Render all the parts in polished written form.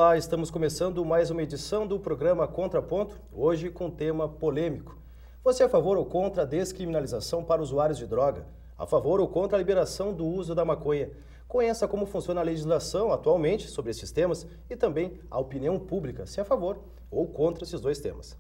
Olá, estamos começando mais uma edição do programa Contraponto, hoje com tema polêmico. Você é a favor ou contra a descriminalização para usuários de droga? A favor ou contra a liberação do uso da maconha? Conheça como funciona a legislação atualmente sobre esses temas e também a opinião pública, se é a favor ou contra esses dois temas.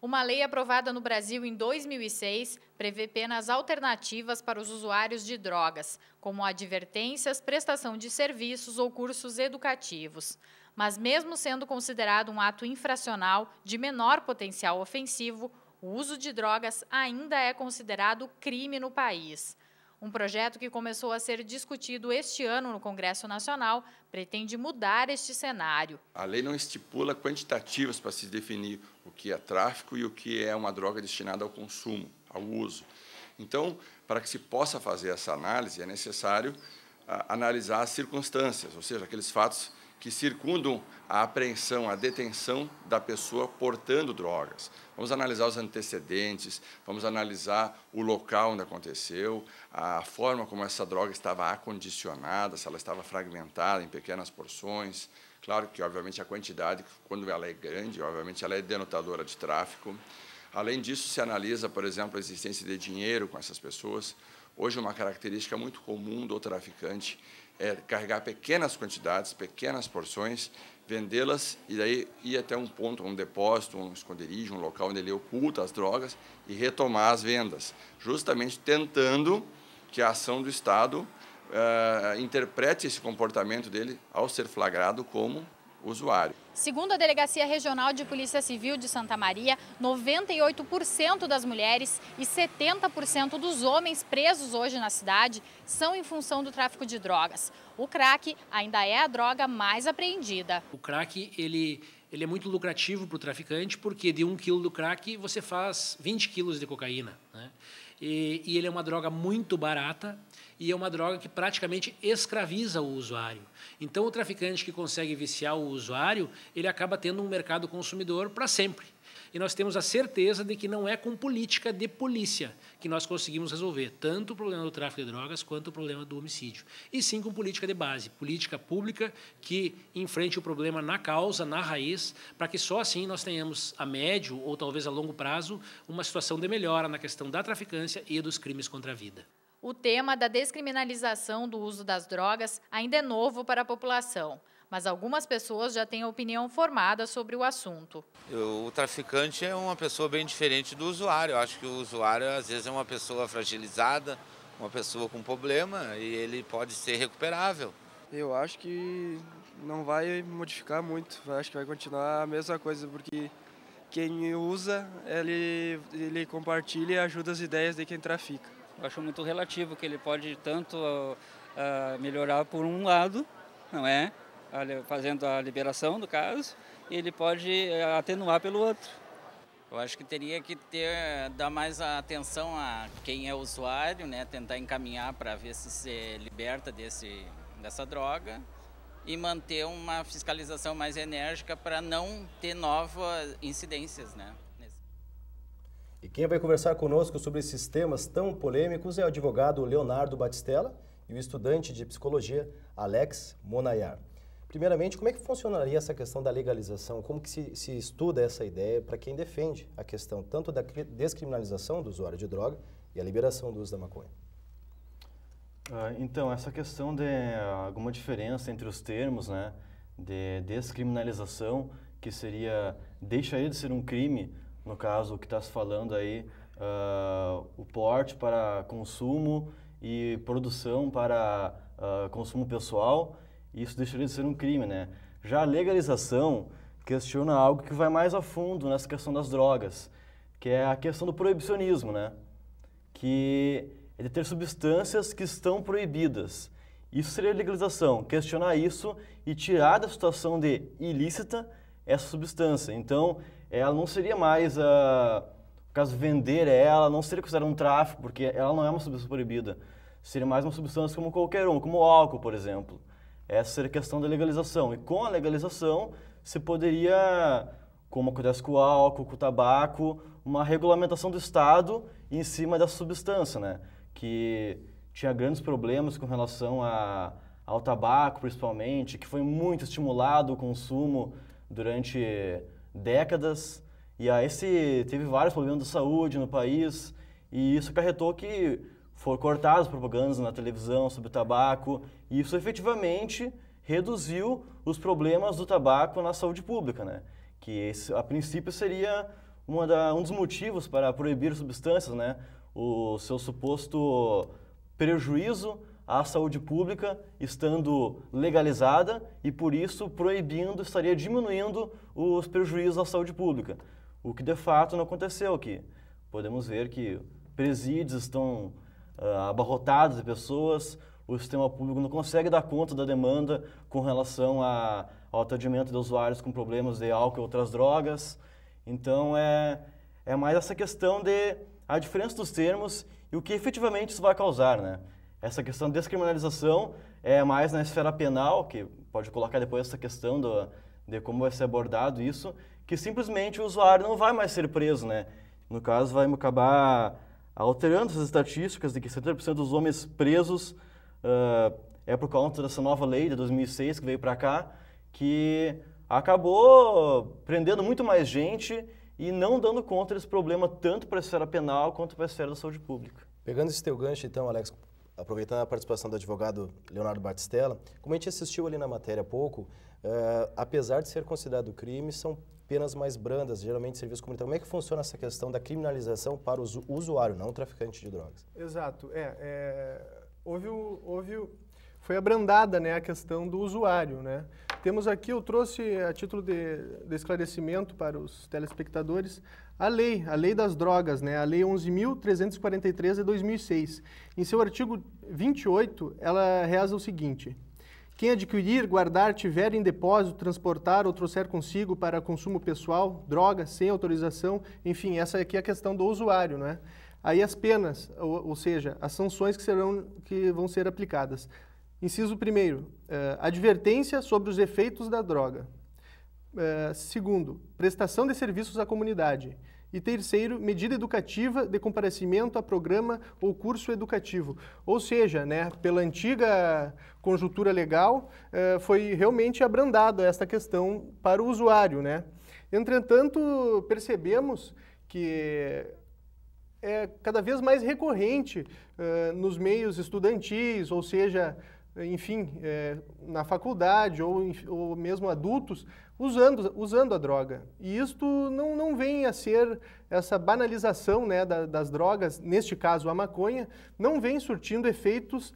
Uma lei aprovada no Brasil em 2006 prevê penas alternativas para os usuários de drogas, como advertências, prestação de serviços ou cursos educativos. Mas mesmo sendo considerado um ato infracional de menor potencial ofensivo, o uso de drogas ainda é considerado crime no país. Um projeto que começou a ser discutido este ano no Congresso Nacional pretende mudar este cenário. A lei não estipula quantitativos para se definir o que é tráfico e o que é uma droga destinada ao consumo, ao uso. Então, para que se possa fazer essa análise, é necessário analisar as circunstâncias, ou seja, aqueles fatos que circundam a apreensão, a detenção da pessoa portando drogas. Vamos analisar os antecedentes, vamos analisar o local onde aconteceu, a forma como essa droga estava acondicionada, se ela estava fragmentada em pequenas porções. Claro que, obviamente, a quantidade, quando ela é grande, obviamente, ela é denotadora de tráfico. Além disso, se analisa, por exemplo, a existência de dinheiro com essas pessoas. Hoje, uma característica muito comum do traficante é carregar pequenas quantidades, pequenas porções, vendê-las e daí ir até um ponto, um depósito, um esconderijo, um local onde ele oculta as drogas e retomar as vendas, justamente tentando que a ação do Estado interprete esse comportamento dele ao ser flagrado como usuário. Segundo a Delegacia Regional de Polícia Civil de Santa Maria, 98% das mulheres e 70% dos homens presos hoje na cidade são em função do tráfico de drogas. O crack ainda é a droga mais apreendida. O crack ele é muito lucrativo para o traficante, porque de 1 quilo do crack você faz 20 quilos de cocaína, né? E ele é uma droga muito barata e é uma droga que praticamente escraviza o usuário. Então, o traficante que consegue viciar o usuário, ele acaba tendo um mercado consumidor para sempre. E nós temos a certeza de que não é com política de polícia que nós conseguimos resolver tanto o problema do tráfico de drogas quanto o problema do homicídio. E sim com política de base, política pública que enfrente o problema na causa, na raiz, para que só assim nós tenhamos a médio ou talvez a longo prazo uma situação de melhora na questão da traficância e dos crimes contra a vida. O tema da descriminalização do uso das drogas ainda é novo para a população, mas algumas pessoas já têm opinião formada sobre o assunto. O traficante é uma pessoa bem diferente do usuário. Eu acho que o usuário, às vezes, é uma pessoa fragilizada, uma pessoa com problema, e ele pode ser recuperável. Eu acho que não vai modificar muito. Eu acho que vai continuar a mesma coisa, porque quem usa, ele compartilha e ajuda as ideias de quem trafica. Eu acho muito relativo, que ele pode tanto melhorar por um lado, não é? Fazendo a liberação do caso, e ele pode atenuar pelo outro. Eu acho que teria que dar mais atenção a quem é usuário, né? Tentar encaminhar para ver se liberta dessa droga e manter uma fiscalização mais enérgica para não ter novas incidências, né? E quem vai conversar conosco sobre esses temas tão polêmicos é o advogado Leonardo Batistella e o estudante de psicologia Alex Monayar. Primeiramente, como é que funcionaria essa questão da legalização? Como que se estuda essa ideia para quem defende a questão tanto da descriminalização do usuário de droga e a liberação do uso da maconha? Então, essa questão de alguma diferença entre os termos, né, de descriminalização, que seria, deixaria de ser um crime, no caso que está se falando aí, o porte para consumo e produção para consumo pessoal, isso deixaria de ser um crime, né? Já a legalização questiona algo que vai mais a fundo nessa questão das drogas, que é a questão do proibicionismo, né? Que é de ter substâncias que estão proibidas. Isso seria legalização, questionar isso e tirar da situação de ilícita essa substância. Então, ela não seria mais, no caso, vender ela, não seria considerada um tráfico, porque ela não é uma substância proibida. Seria mais uma substância como qualquer um, como o álcool, por exemplo. Essa seria a questão da legalização. E com a legalização, se poderia, como acontece com o álcool, com o tabaco, uma regulamentação do Estado em cima dessa substância, né? Que tinha grandes problemas com relação à ao tabaco, principalmente, que foi muito estimulado o consumo durante décadas. E aí teve vários problemas de saúde no país, e isso acarretou que foram cortadas propagandas na televisão sobre o tabaco, e isso efetivamente reduziu os problemas do tabaco na saúde pública, né? Que esse, a princípio, seria um dos motivos para proibir substâncias, né? O seu suposto prejuízo à saúde pública estando legalizada e, por isso, proibindo, estaria diminuindo os prejuízos à saúde pública. O que, de fato, não aconteceu aqui. Podemos ver que presídios estão abarrotados de pessoas, o sistema público não consegue dar conta da demanda com relação ao atendimento de usuários com problemas de álcool e outras drogas. Então, é mais essa questão de a diferença dos termos e o que efetivamente isso vai causar, né? Essa questão de descriminalização é mais na esfera penal, que pode colocar depois essa questão de como vai ser abordado isso, que simplesmente o usuário não vai mais ser preso, né? No caso, vai acabar alterando essas estatísticas de que 70% dos homens presos é por conta dessa nova lei de 2006 que veio para cá, que acabou prendendo muito mais gente e não dando conta desse problema tanto para a esfera penal quanto para a esfera da saúde pública. Pegando esse teu gancho, então, Alex, aproveitando a participação do advogado Leonardo Batistella, como a gente assistiu ali na matéria há pouco, apesar de ser considerado crime, são penas mais brandas, geralmente serviço comunitário. Como é que funciona essa questão da criminalização para o usuário, não o traficante de drogas? Exato. Foi abrandada, né, a questão do usuário, né? Temos aqui, eu trouxe a título de esclarecimento para os telespectadores, a lei das drogas, né, a Lei 11.343 de 2006. Em seu artigo 28, ela reza o seguinte: quem adquirir, guardar, tiver em depósito, transportar ou trouxer consigo para consumo pessoal, drogas, sem autorização, enfim, essa aqui é a questão do usuário, né? Aí as penas, ou seja, as sanções que vão ser aplicadas. Inciso 1º, advertência sobre os efeitos da droga. Segundo, prestação de serviços à comunidade. E terceiro, medida educativa de comparecimento a programa ou curso educativo. Ou seja, né, pela antiga conjuntura legal, foi realmente abrandada esta questão para o usuário, né? Entretanto, percebemos que é cada vez mais recorrente nos meios estudantis, ou seja, enfim, na faculdade ou mesmo adultos, usando a droga. E isto não vem a ser, essa banalização, né, das drogas, neste caso a maconha, não vem surtindo efeitos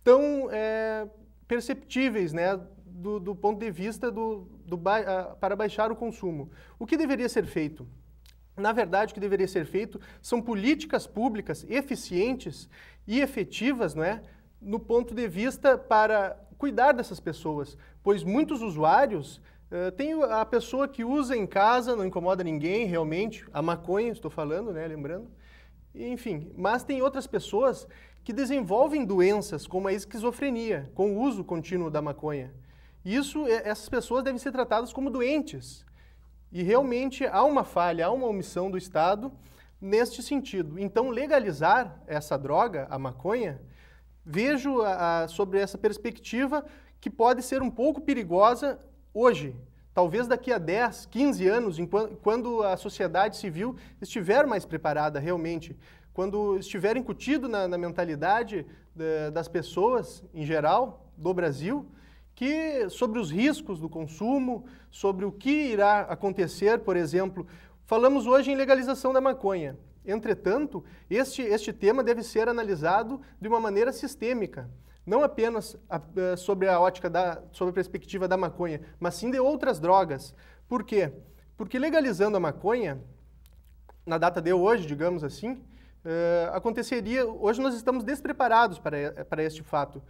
tão perceptíveis, né, do ponto de vista para baixar o consumo. O que deveria ser feito? Na verdade, o que deveria ser feito são políticas públicas eficientes e efetivas, né, no ponto de vista para cuidar dessas pessoas, pois muitos usuários, tem a pessoa que usa em casa, não incomoda ninguém realmente, a maconha, estou falando, né, lembrando, enfim, mas tem outras pessoas que desenvolvem doenças como a esquizofrenia, com o uso contínuo da maconha. Essas pessoas devem ser tratadas como doentes. E realmente há uma falha, há uma omissão do Estado neste sentido. Então, legalizar essa droga, a maconha, vejo sobre essa perspectiva que pode ser um pouco perigosa hoje. Talvez daqui a 10, 15 anos, quando a sociedade civil estiver mais preparada realmente, quando estiver incutido na mentalidade das pessoas em geral, do Brasil, que sobre os riscos do consumo, sobre o que irá acontecer, por exemplo, falamos hoje em legalização da maconha. Entretanto, este tema deve ser analisado de uma maneira sistêmica, não apenas sobre a ótica sobre a perspectiva da maconha, mas sim de outras drogas. Por quê? Porque legalizando a maconha, na data de hoje, digamos assim, aconteceria, hoje nós estamos despreparados para este fato.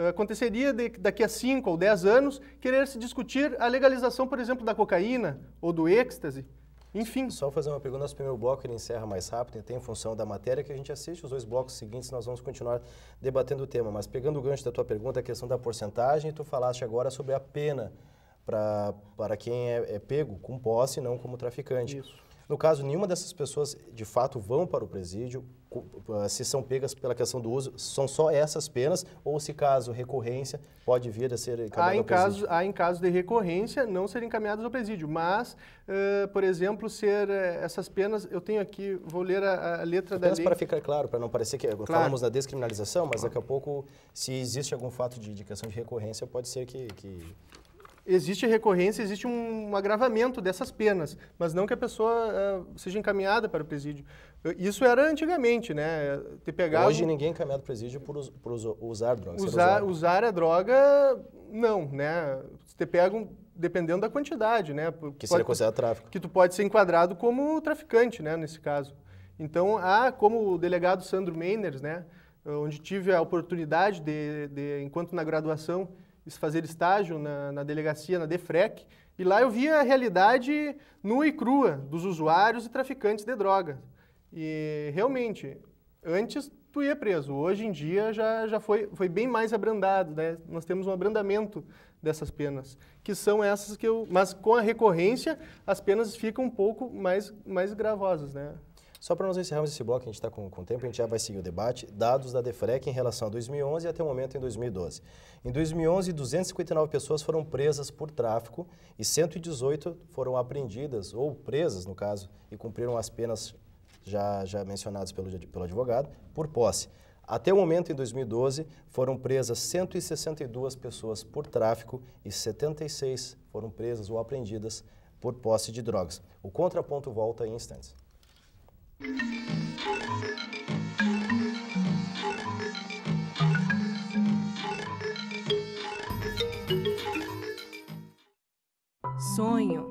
Aconteceria daqui a 5 ou 10 anos querer se discutir a legalização, por exemplo, da cocaína ou do êxtase, enfim. Só fazer uma pergunta, nosso primeiro bloco ele encerra mais rápido, até em função da matéria que a gente assiste, os 2 blocos seguintes nós vamos continuar debatendo o tema, mas pegando o gancho da tua pergunta, a questão da porcentagem, tu falaste agora sobre a pena para quem é pego com posse, não como traficante. Isso. No caso, nenhuma dessas pessoas de fato vão para o presídio, se são pegas pela questão do uso, são só essas penas ou se caso recorrência pode vir a ser encaminhado ao presídio? Há em caso de recorrência não serem encaminhadas ao presídio, mas, por exemplo, essas penas, eu tenho aqui, vou ler a letra da lei. Apenas para ficar claro, para não parecer que falamos da descriminalização, mas daqui a pouco, se existe algum fato de questão de recorrência, pode ser que... Existe recorrência, existe um agravamento dessas penas, mas não que a pessoa seja encaminhada para o presídio. Isso era antigamente, né? Hoje ninguém é encaminhado para o presídio por usar drogas. Usar a droga, não, né? Te pegam dependendo da quantidade, né? Que seria considerado tráfico. Que tu pode ser enquadrado como traficante, né? Nesse caso. Então, como o delegado Sandro Meiners, né? Onde tive a oportunidade enquanto na graduação, fazer estágio na delegacia, na DEFREC, e lá eu via a realidade nua e crua dos usuários e traficantes de drogas. E realmente, antes tu ia preso, hoje em dia já foi bem mais abrandado, né? Nós temos um abrandamento dessas penas, que são essas mas com a recorrência as penas ficam um pouco mais gravosas, né? Só para nós encerrarmos esse bloco, a gente está com tempo, a gente já vai seguir o debate. Dados da DEFREC em relação a 2011 e até o momento em 2012. Em 2011, 259 pessoas foram presas por tráfico e 118 foram apreendidas, ou presas, no caso, e cumpriram as penas já mencionadas pelo advogado, por posse. Até o momento, em 2012, foram presas 162 pessoas por tráfico e 76 foram presas ou apreendidas por posse de drogas. O contraponto volta em instantes. Sonho.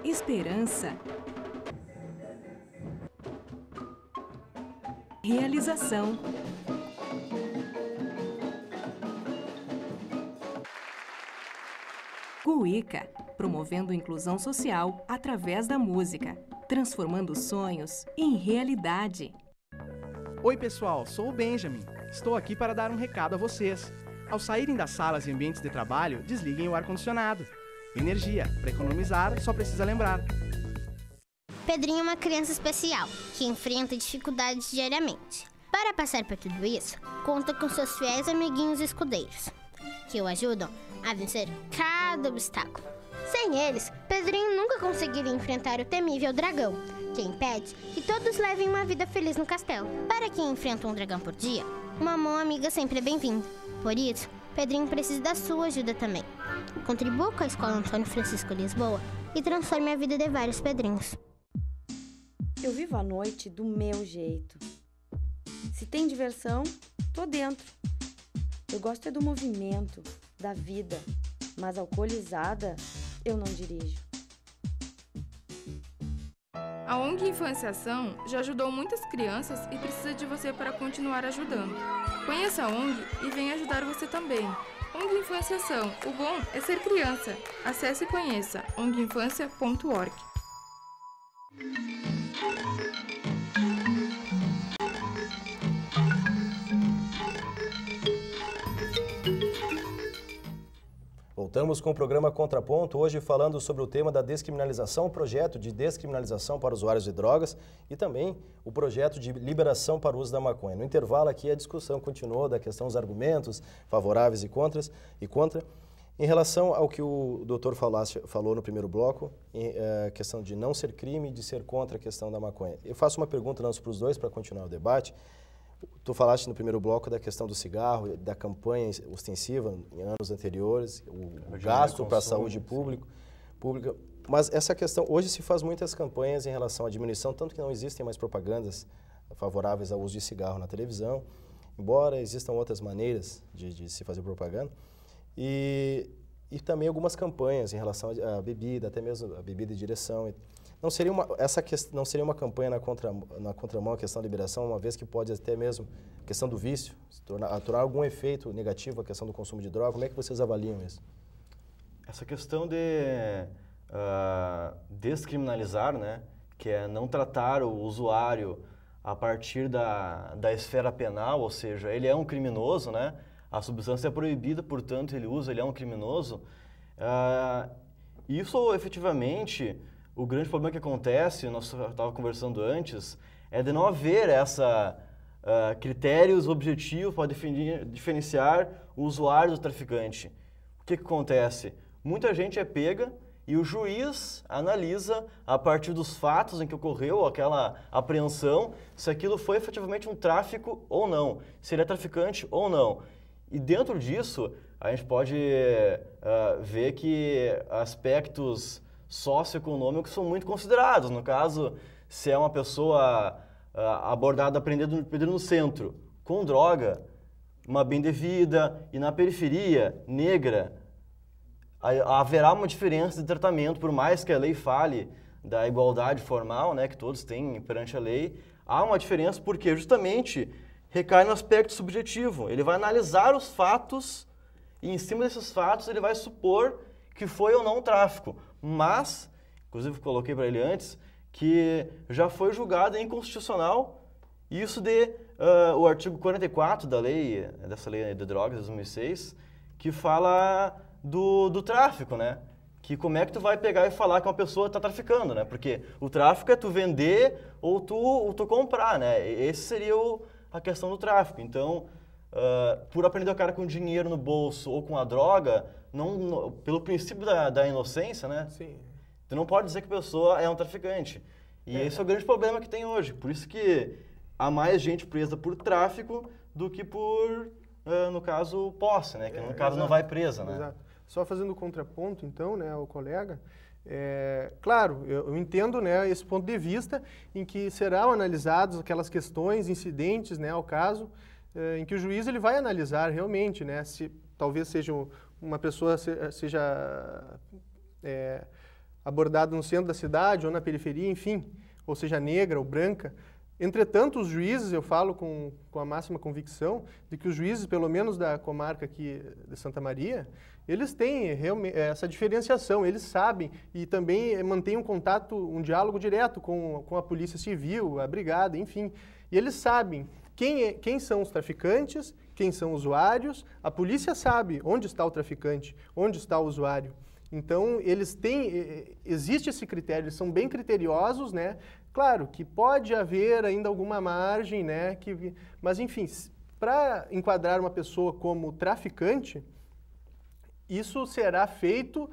Esperança. Realização. Cuíca, promovendo inclusão social através da música, transformando sonhos em realidade. Oi pessoal, sou o Benjamin. Estou aqui para dar um recado a vocês. Ao saírem das salas e ambientes de trabalho, desliguem o ar-condicionado. Energia, para economizar, só precisa lembrar. Pedrinho é uma criança especial, que enfrenta dificuldades diariamente. Para passar por tudo isso, conta com seus fiéis amiguinhos escudeiros, que o ajudam a vencer cada obstáculo. Sem eles, Pedrinho nunca conseguiria enfrentar o temível dragão, que impede que todos levem uma vida feliz no castelo. Para quem enfrenta um dragão por dia, uma mão amiga sempre é bem-vinda. Por isso, Pedrinho precisa da sua ajuda também. Contribua com a Escola Antônio Francisco Lisboa e transforme a vida de vários Pedrinhos. Eu vivo a noite do meu jeito. Se tem diversão, tô dentro. Eu gosto é do movimento, da vida, mas alcoolizada, eu não dirijo. A ONG Infância Ação já ajudou muitas crianças e precisa de você para continuar ajudando. Conheça a ONG e venha ajudar você também. ONG Infância Ação, o bom é ser criança. Acesse e conheça onginfancia.org. Voltamos com o programa Contraponto, hoje falando sobre o tema da descriminalização, o projeto de descriminalização para usuários de drogas e também o projeto de liberação para o uso da maconha. No intervalo aqui a discussão continuou da questão dos argumentos favoráveis e contra. Em relação ao que o doutor falou no primeiro bloco, a questão de não ser crime e de ser contra a questão da maconha. Eu faço uma pergunta para os dois para continuar o debate. Tu falaste no primeiro bloco da questão do cigarro, da campanha ostensiva em anos anteriores, o gasto para a saúde pública, mas essa questão, hoje se faz muitas campanhas em relação à diminuição, tanto que não existem mais propagandas favoráveis ao uso de cigarro na televisão, embora existam outras maneiras de se fazer propaganda, e também algumas campanhas em relação à bebida, até mesmo a bebida e direção. Não seria uma campanha na contramão a questão da liberação, uma vez que pode até mesmo a questão do vício, tornar algum efeito negativo a questão do consumo de droga? Como é que vocês avaliam isso? Essa questão de descriminalizar, né, que é não tratar o usuário a partir da esfera penal, ou seja, ele é um criminoso, né, a substância é proibida, portanto ele usa, ele é um criminoso, isso efetivamente, o grande problema que acontece, nós estava conversando antes, é de não haver critérios objetivos para diferenciar o usuário do traficante. O que acontece? Muita gente é pega e o juiz analisa, a partir dos fatos em que ocorreu aquela apreensão, se aquilo foi efetivamente um tráfico ou não, se ele é traficante ou não. E dentro disso, a gente pode ver que aspectos socioeconômicos são muito considerados. No caso, se é uma pessoa abordada prendendo no centro, com droga, uma bem-devida, e na periferia, negra, haverá uma diferença de tratamento, por mais que a lei fale da igualdade formal, né, que todos têm perante a lei, há uma diferença porque justamente recai no aspecto subjetivo. Ele vai analisar os fatos e em cima desses fatos ele vai supor que foi ou não um tráfico. Mas, inclusive coloquei para ele antes, que já foi julgado inconstitucional isso o artigo 44 dessa lei de drogas de 2006, que fala do tráfico, né? Que como é que tu vai pegar e falar que uma pessoa está traficando, né? Porque o tráfico é tu vender ou tu comprar, né? Esse seria a questão do tráfico. Então, por aprender o cara com dinheiro no bolso ou com a droga, pelo princípio da inocência, né? Sim. Tu não pode dizer que a pessoa é um traficante. E esse é o grande problema que tem hoje. Por isso que há mais gente presa por tráfico do que por, no caso, posse, né? Que no caso não vai presa, né? Exato. Só fazendo contraponto, então, né, ao colega, claro, eu entendo, né, esse ponto de vista em que serão analisadas aquelas questões, incidentes, né, ao caso, em que o juiz ele vai analisar realmente, né, se talvez seja uma pessoa seja abordada no centro da cidade ou na periferia, enfim, ou seja negra ou branca. Entretanto, os juízes, eu falo com a máxima convicção de que os juízes, pelo menos da comarca aqui de Santa Maria, eles têm realmente essa diferenciação, eles sabem e também mantêm um contato, um diálogo direto com a polícia civil, a brigada, enfim. E eles sabem quem são os traficantes, quem são os usuários, a polícia sabe onde está o traficante, onde está o usuário. Então, existe esse critério, eles são bem criteriosos, né? Claro que pode haver ainda alguma margem, né? Mas, enfim, para enquadrar uma pessoa como traficante, isso será feito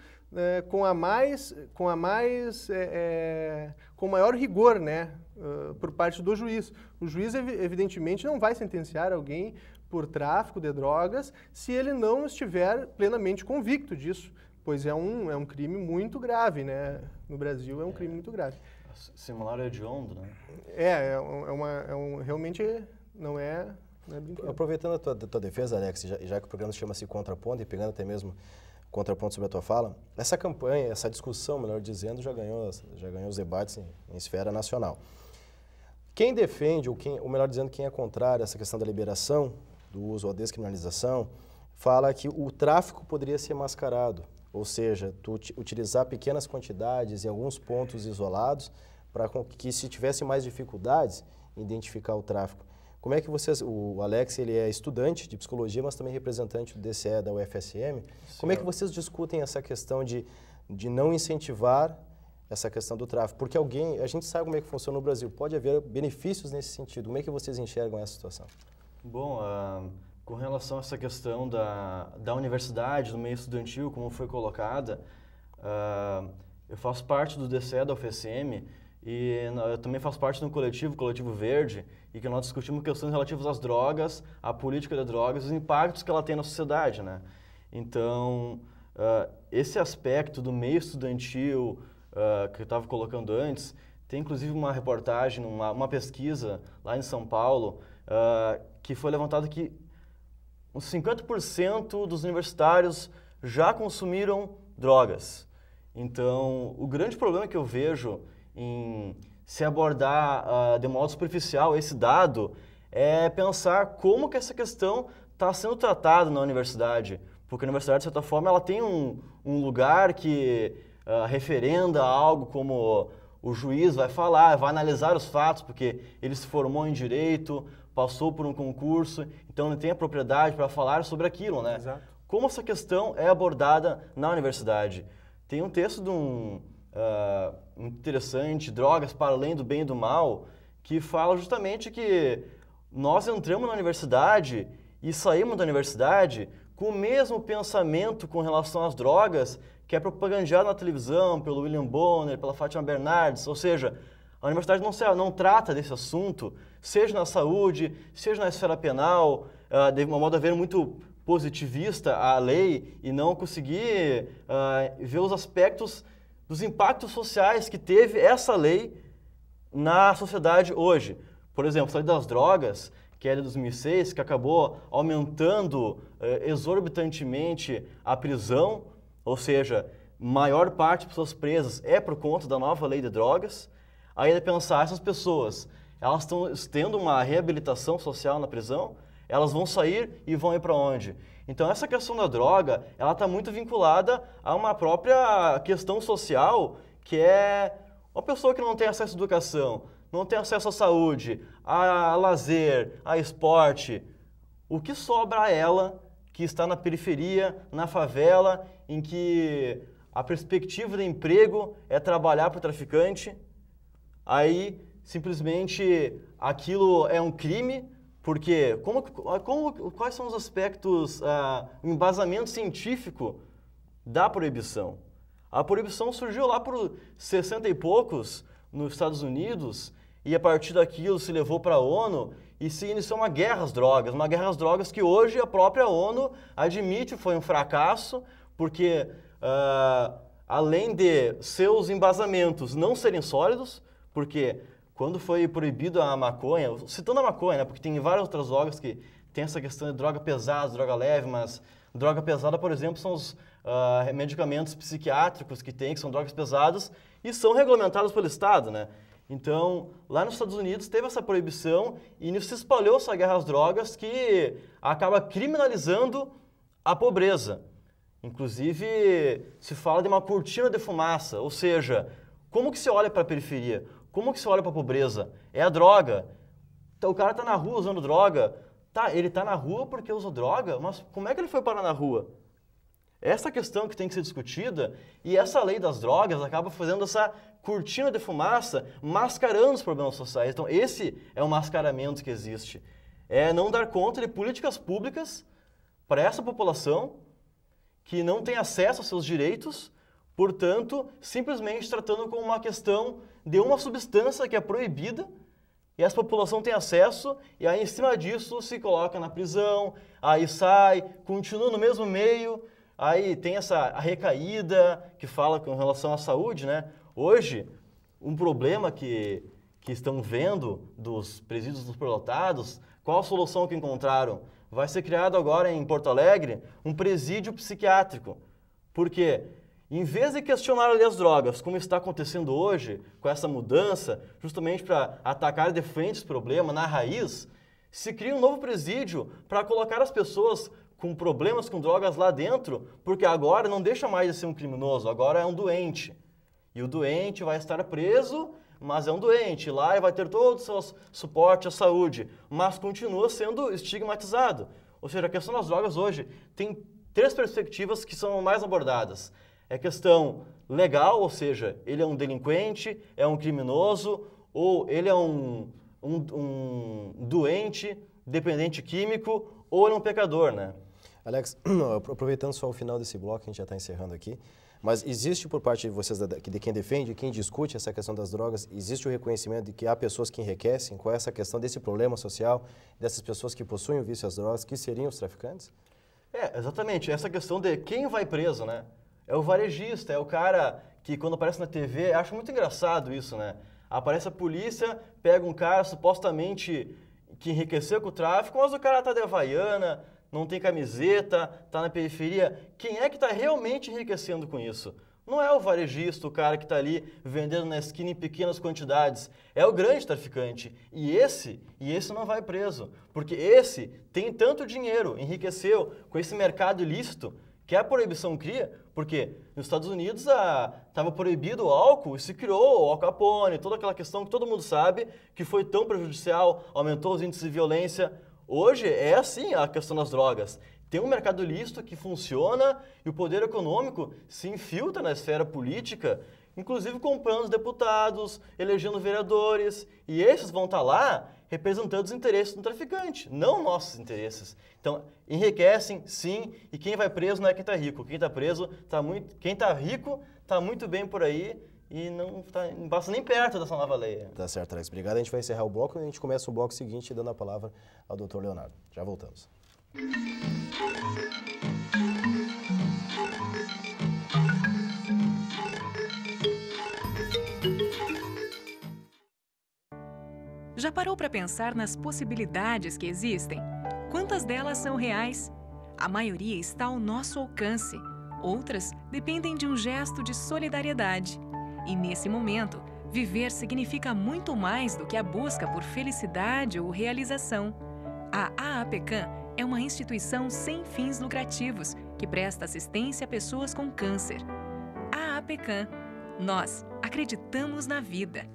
com maior rigor, né? Por parte do juiz. O juiz, evidentemente, não vai sentenciar alguém por tráfico de drogas se ele não estiver plenamente convicto disso, pois é um crime muito grave, né? No Brasil é um crime muito grave. Simular é hediondo, né? Realmente não é brincadeira. Aproveitando a tua defesa, Alex, já que o programa chama-se Contraponto e pegando até mesmo contraponto sobre a tua fala, essa campanha, essa discussão, melhor dizendo, já ganhou os debates em esfera nacional. Quem defende, ou melhor dizendo, quem é contrário a essa questão da liberação do uso ou descriminalização, fala que o tráfico poderia ser mascarado, ou seja, tu utilizar pequenas quantidades em alguns pontos isolados para que, se tivesse mais dificuldades, identificar o tráfico. Como é que o Alex, ele é estudante de psicologia, mas também representante do DCE da UFSM, como é que vocês discutem essa questão de não incentivar essa questão do tráfico? Porque a gente sabe como é que funciona no Brasil, pode haver benefícios nesse sentido. Como é que vocês enxergam essa situação? Bom, com relação a essa questão da universidade, do meio estudantil, como foi colocada, eu faço parte do DCE da UFSM e eu também faço parte de um Coletivo Verde, e que nós discutimos questões relativas às drogas, à política de drogas, os impactos que ela tem na sociedade, né? Então, esse aspecto do meio estudantil que eu estava colocando antes, tem inclusive uma reportagem, uma pesquisa lá em São Paulo, que foi levantado que uns 50% dos universitários já consumiram drogas. Então, o grande problema que eu vejo em se abordar de modo superficial esse dado é pensar como que essa questão está sendo tratada na universidade. Porque a universidade, de certa forma, ela tem um lugar que referenda algo como o juiz vai falar, vai analisar os fatos, porque ele se formou em direito, passou por um concurso, então ele tem a propriedade para falar sobre aquilo, né? Exato. Como essa questão é abordada na universidade? Tem um texto de muito interessante, Drogas para Além do Bem e do Mal, que fala justamente que nós entramos na universidade e saímos da universidade com o mesmo pensamento com relação às drogas que é propagandeado na televisão pelo William Bonner, pela Fátima Bernardes, ou seja, a universidade não trata desse assunto, seja na saúde, seja na esfera penal, de uma modo a ver muito positivista a lei e não conseguir ver os aspectos dos impactos sociais que teve essa lei na sociedade hoje. Por exemplo, a lei das drogas, que é de 2006, que acabou aumentando exorbitantemente a prisão, ou seja, maior parte das pessoas presas é por conta da nova lei de drogas. Aí é pensar, essas pessoas, elas estão tendo uma reabilitação social na prisão, elas vão sair e vão ir para onde? Então essa questão da droga, ela está muito vinculada a uma própria questão social, que é uma pessoa que não tem acesso à educação, não tem acesso à saúde, a lazer, a esporte. O que sobra a ela, que está na periferia, na favela, em que a perspectiva de emprego é trabalhar para o traficante? Aí, simplesmente, aquilo é um crime, porque quais são os aspectos, o embasamento científico da proibição? A proibição surgiu lá por 60 e poucos, nos Estados Unidos, e a partir daquilo se levou para a ONU e se iniciou uma guerra às drogas que hoje a própria ONU admite foi um fracasso, porque além de seus embasamentos não serem sólidos, porque quando foi proibido a maconha, citando a maconha, né, porque tem várias outras drogas que tem essa questão de droga pesada, droga leve, mas droga pesada, por exemplo, são os medicamentos psiquiátricos que são drogas pesadas e são regulamentados pelo Estado, né? Então, lá nos Estados Unidos teve essa proibição e se espalhou essa guerra às drogas que acaba criminalizando a pobreza. Inclusive, se fala de uma cortina de fumaça, ou seja, como que se olha para a periferia? Como que se olha para a pobreza? É a droga. Então, o cara está na rua usando droga. Tá, ele está na rua porque usa droga, mas como é que ele foi parar na rua? Essa questão que tem que ser discutida, e essa lei das drogas acaba fazendo essa cortina de fumaça, mascarando os problemas sociais. Então, esse é o mascaramento que existe. É não dar conta de políticas públicas para essa população que não tem acesso aos seus direitos, portanto, simplesmente tratando como uma questão de uma substância que é proibida, e essa população tem acesso, e aí em cima disso se coloca na prisão, aí sai, continua no mesmo meio. Aí tem a recaída que fala com relação à saúde, né? Hoje, um problema que estão vendo dos presídios superlotados, qual a solução que encontraram? Vai ser criado agora em Porto Alegre um presídio psiquiátrico. Por quê? Em vez de questionar ali as drogas, como está acontecendo hoje, com essa mudança, justamente para atacar de frente esse problema na raiz, se cria um novo presídio para colocar as pessoas com problemas com drogas lá dentro, porque agora não deixa mais de ser um criminoso, agora é um doente. E o doente vai estar preso, mas é um doente. Lá ele vai ter todo o seu suporte à saúde, mas continua sendo estigmatizado. Ou seja, a questão das drogas hoje tem 3 perspectivas que são mais abordadas. É questão legal, ou seja, ele é um delinquente, é um criminoso, ou ele é um doente, dependente químico, ou ele é um pecador, né? Alex, aproveitando só o final desse bloco, a gente já está encerrando aqui, mas existe por parte de vocês, de quem defende, quem discute essa questão das drogas, existe o reconhecimento de que há pessoas que enriquecem com essa questão desse problema social, dessas pessoas que possuem o vício às drogas, que seriam os traficantes? Exatamente, essa questão de quem vai preso, né? É o varejista, é o cara que quando aparece na TV, acho muito engraçado isso, né? Aparece a polícia, pega um cara supostamente que enriqueceu com o tráfico, mas o cara tá de Havaiana, não tem camiseta, tá na periferia. Quem é que está realmente enriquecendo com isso? Não é o varejista, o cara que está ali vendendo na esquina em pequenas quantidades. É o grande traficante. E esse não vai preso. Porque esse tem tanto dinheiro, enriqueceu com esse mercado ilícito, que a proibição cria, porque nos Estados Unidos estava proibido o álcool e se criou o Al Capone, toda aquela questão que todo mundo sabe, que foi tão prejudicial, aumentou os índices de violência. Hoje é assim a questão das drogas. tem um mercado lícito que funciona e o poder econômico se infiltra na esfera política, inclusive comprando os deputados, elegendo vereadores, e esses vão estar lá representando os interesses do traficante, não nossos interesses. Então, enriquecem, sim, e quem vai preso não é quem está rico. Quem está preso, quem está rico está muito bem por aí e não passa nem perto dessa nova lei. Tá certo, Alex. Obrigado. A gente vai encerrar o bloco e a gente começa o bloco seguinte dando a palavra ao Dr. Leonardo. Já voltamos. Já parou para pensar nas possibilidades que existem? Quantas delas são reais? A maioria está ao nosso alcance. Outras dependem de um gesto de solidariedade. E nesse momento, viver significa muito mais do que a busca por felicidade ou realização. A AAPCAM é uma instituição sem fins lucrativos que presta assistência a pessoas com câncer. AAPCAM. Nós acreditamos na vida.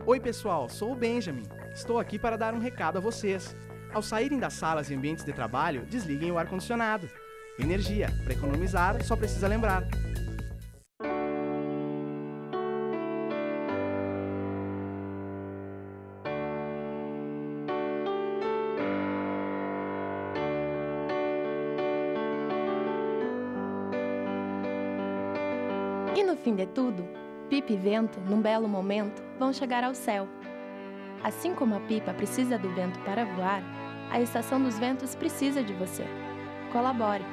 Oi pessoal, sou o Benjamin. Estou aqui para dar um recado a vocês. Ao saírem das salas e ambientes de trabalho, desliguem o ar-condicionado. Energia, para economizar, só precisa lembrar. E no fim de tudo, Pipa e vento, num belo momento, vão chegar ao céu. Assim como a pipa precisa do vento para voar, a Estação dos Ventos precisa de você. Colabore!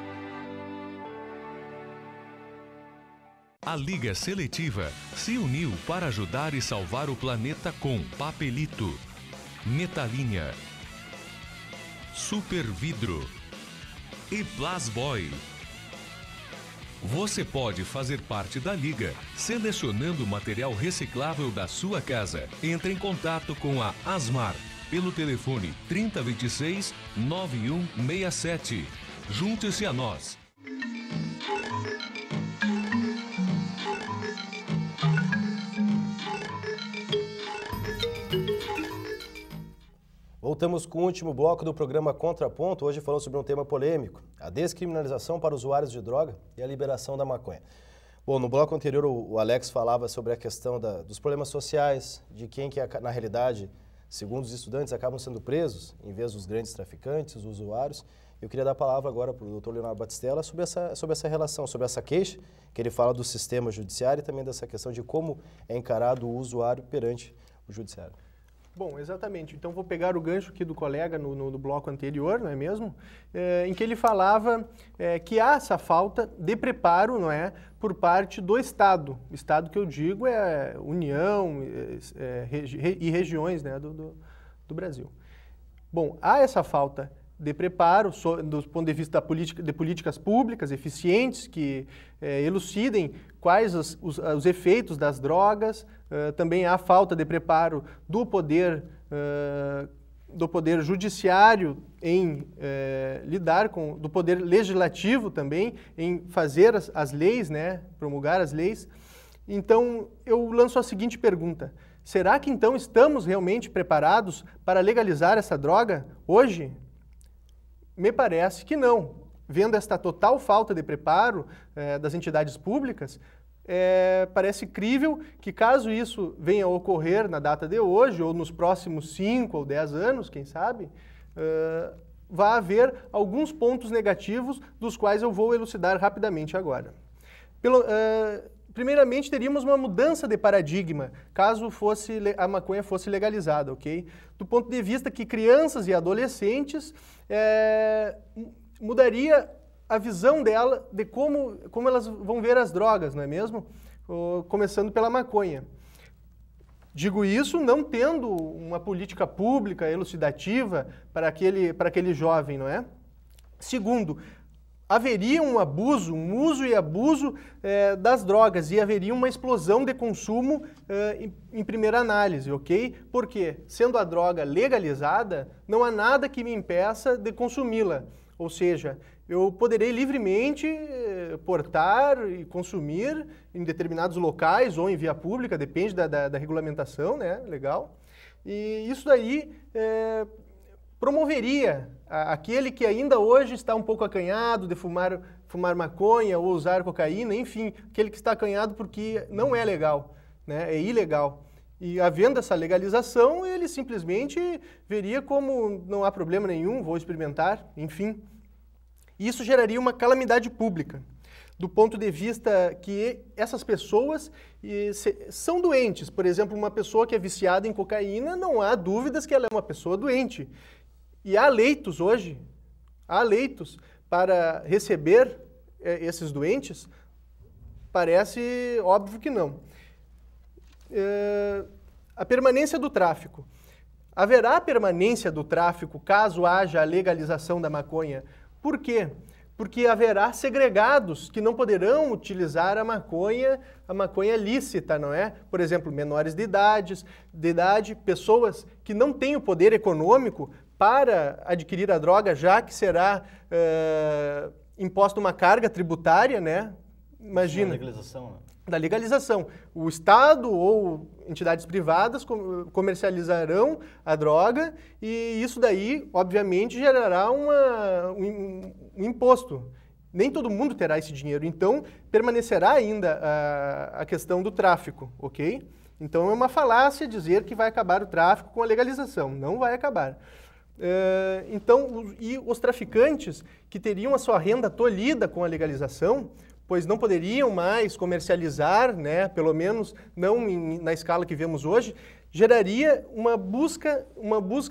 A Liga Seletiva se uniu para ajudar e salvar o planeta com Papelito, Metalinha, Super Vidro e Plasboy. Você pode fazer parte da Liga selecionando o material reciclável da sua casa. Entre em contato com a Asmar pelo telefone 3026-9167. Junte-se a nós. Voltamos com o último bloco do programa Contraponto, hoje falando sobre um tema polêmico, a descriminalização para usuários de droga e a liberação da maconha. Bom, no bloco anterior o Alex falava sobre a questão dos problemas sociais, de quem que na realidade, segundo os estudantes, acabam sendo presos, em vez dos grandes traficantes, os usuários. Eu queria dar a palavra agora para o Dr. Leonardo Batistella sobre essa relação, sobre essa queixa, que ele fala do sistema judiciário e também dessa questão de como é encarado o usuário perante o judiciário. Bom, exatamente. Então, vou pegar o gancho aqui do colega no bloco anterior, não é mesmo? Em que ele falava que há essa falta de preparo, não é, por parte do Estado. O Estado que eu digo é União e regiões, né, do Brasil. Bom, há essa falta de preparo do ponto de vista de políticas públicas eficientes que elucidem quais os efeitos das drogas. Também há falta de preparo do poder judiciário em lidar com, do poder legislativo também, em fazer as leis, né, promulgar as leis. Então, eu lanço a seguinte pergunta: será que então estamos realmente preparados para legalizar essa droga hoje? Me parece que não. Vendo esta total falta de preparo das entidades públicas, parece crível que, caso isso venha a ocorrer na data de hoje, ou nos próximos 5 ou 10 anos, quem sabe, vai haver alguns pontos negativos, dos quais eu vou elucidar rapidamente agora. Primeiramente, teríamos uma mudança de paradigma, caso a maconha fosse legalizada, ok? Do ponto de vista que crianças e adolescentes mudaria a visão dela de como elas vão ver as drogas, não é mesmo? Começando pela maconha. Digo isso não tendo uma política pública elucidativa para aquele jovem, não é? Segundo, haveria um uso e abuso das drogas e haveria uma explosão de consumo em primeira análise, ok? Porque, sendo a droga legalizada, não há nada que me impeça de consumi-la. Ou seja, eu poderei livremente portar e consumir em determinados locais ou em via pública, depende da regulamentação, né, legal. E isso daí promoveria aquele que ainda hoje está um pouco acanhado de fumar maconha ou usar cocaína, enfim, aquele que está acanhado porque não é legal, né? É ilegal. E havendo essa legalização, ele simplesmente veria como não há problema nenhum, vou experimentar, enfim. Isso geraria uma calamidade pública, do ponto de vista que essas pessoas são doentes. Por exemplo, uma pessoa que é viciada em cocaína, não há dúvidas que ela é uma pessoa doente. E há leitos hoje, para receber esses doentes? Parece óbvio que não. A permanência do tráfico. Haverá permanência do tráfico caso haja a legalização da maconha? Por quê? Porque haverá segregados que não poderão utilizar a maconha lícita, não é? Por exemplo, menores de idade, pessoas que não têm o poder econômico para adquirir a droga, já que será imposta uma carga tributária, né? Imagina. Da legalização, né? Da legalização. O Estado ou entidades privadas comercializarão a droga e isso daí, obviamente, gerará um imposto. Nem todo mundo terá esse dinheiro, então permanecerá ainda a questão do tráfico, ok? Então é uma falácia dizer que vai acabar o tráfico com a legalização, não vai acabar. E os traficantes que teriam a sua renda tolhida com a legalização, pois não poderiam mais comercializar, né, pelo menos não na escala que vemos hoje, geraria uma busca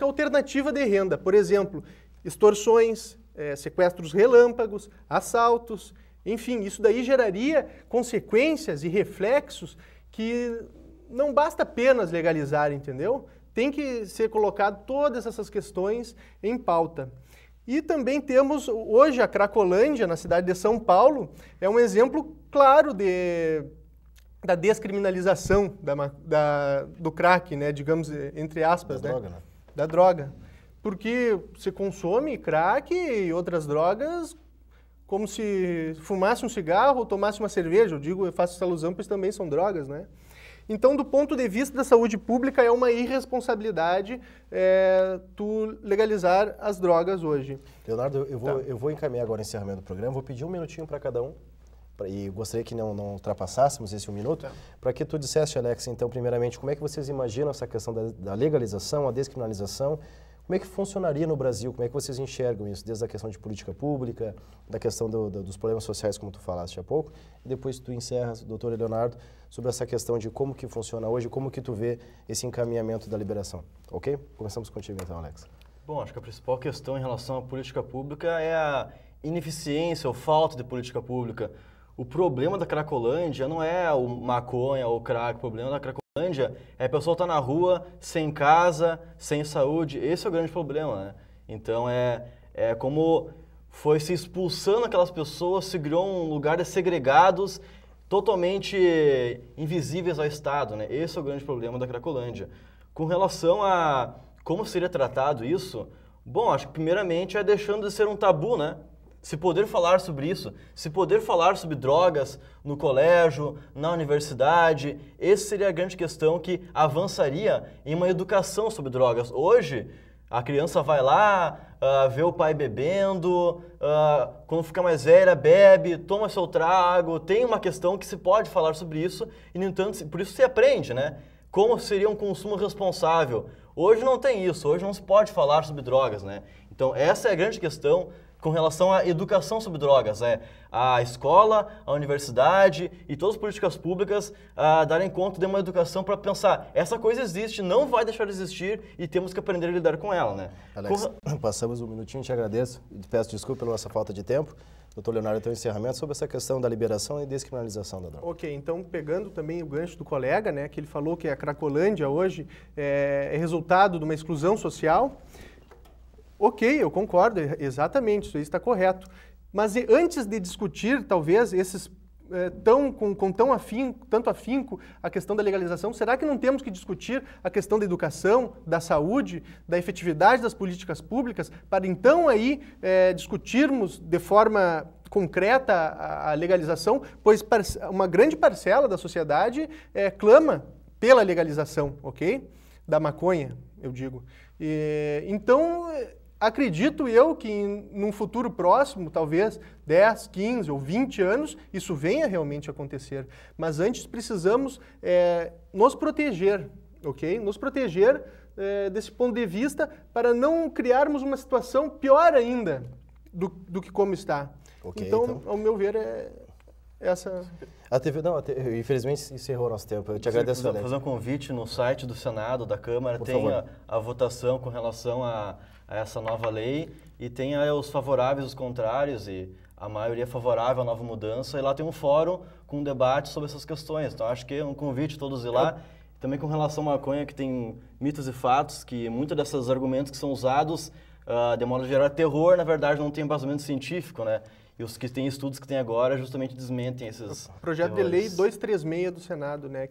alternativa de renda. Por exemplo, extorsões, sequestros relâmpagos, assaltos, enfim, isso daí geraria consequências e reflexos que não basta apenas legalizar, entendeu? Tem que ser colocado todas essas questões em pauta. E também temos hoje a Cracolândia, na cidade de São Paulo, é um exemplo claro da descriminalização do crack, né, digamos, entre aspas, da droga, né? Da droga. Porque se consome crack e outras drogas como se fumasse um cigarro ou tomasse uma cerveja. Eu faço essa alusão, pois também são drogas, né? Então, do ponto de vista da saúde pública, é uma irresponsabilidade tu legalizar as drogas hoje. Leonardo, eu vou encaminhar agora o encerramento do programa, vou pedir um minutinho para cada um, e gostaria que não ultrapassássemos esse 1 minuto, para que tu dissesse, Alex, então, primeiramente, como é que vocês imaginam essa questão da legalização, a descriminalização, como é que funcionaria no Brasil, como é que vocês enxergam isso, desde a questão de política pública, da questão dos problemas sociais, como tu falaste há pouco, e depois tu encerras, doutor Leonardo, sobre essa questão de como que funciona hoje, como que tu vê esse encaminhamento da liberação, ok? Começamos contigo então, Alex. Bom, acho que a principal questão em relação à política pública é a ineficiência ou falta de política pública. O problema da Cracolândia não é o maconha ou o crack, o problema da Cracolândia é a pessoa estar na rua, sem casa, sem saúde, esse é o grande problema, né? Então é como foi se expulsando aquelas pessoas, se criou um lugar de segregados, totalmente invisíveis ao Estado, né? Esse é o grande problema da Cracolândia. Com relação a como seria tratado isso, bom, acho que primeiramente é deixando de ser um tabu, né? Se poder falar sobre isso, se poder falar sobre drogas no colégio, na universidade, essa seria a grande questão que avançaria em uma educação sobre drogas. Hoje, a criança vai lá, vê o pai bebendo, quando fica mais velha, bebe, toma seu trago, tem uma questão que se pode falar sobre isso e, no entanto, por isso se aprende, né? Como seria um consumo responsável. Hoje não tem isso, hoje não se pode falar sobre drogas, né? Então, essa é a grande questão com relação à educação sobre drogas, a escola, a universidade e todas as políticas públicas darem conta de uma educação para pensar, essa coisa existe, não vai deixar de existir e temos que aprender a lidar com ela, né? Alex, passamos um minutinho, te agradeço e te peço desculpa pela nossa falta de tempo. Doutor Leonardo, tem um encerramento sobre essa questão da liberação e descriminalização da droga. Ok, então pegando também o gancho do colega, né, que ele falou que a Cracolândia hoje é resultado de uma exclusão social. Ok, eu concordo, exatamente, isso aí está correto. Mas antes de discutir, talvez, esses com tanto afinco a questão da legalização, será que não temos que discutir a questão da educação, da saúde, da efetividade das políticas públicas, para então aí discutirmos de forma concreta a legalização, pois uma grande parcela da sociedade clama pela legalização, ok? da maconha, eu digo. Então, acredito eu que num futuro próximo, talvez 10, 15 ou 20 anos, isso venha realmente a acontecer. Mas antes precisamos nos proteger, ok? Nos proteger desse ponto de vista para não criarmos uma situação pior ainda do que como está. Okay, então, ao meu ver, essa... A TV, infelizmente encerrou nosso tempo. Eu te agradeço, Alex. Fazer um convite no site do Senado, da Câmara, Por tem favor. a votação com relação a essa nova lei e tem os favoráveis e os contrários e a maioria favorável à nova mudança e lá tem um fórum com um debate sobre essas questões. Então acho que é um convite todos ir lá. Também com relação à maconha, que tem mitos e fatos, que muitos desses argumentos que são usados de modo geral terror, na verdade não tem embasamento científico, né? E os que têm estudos que tem agora justamente desmentem esses projeto terrores. de lei 236 do Senado, né?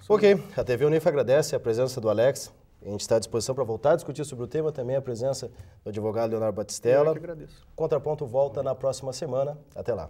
Ok, a TV Unif agradece a presença do Alex. A gente está à disposição para voltar a discutir sobre o tema, também a presença do advogado Leonardo Batistella. Eu que agradeço. Contraponto volta na próxima semana. Até lá.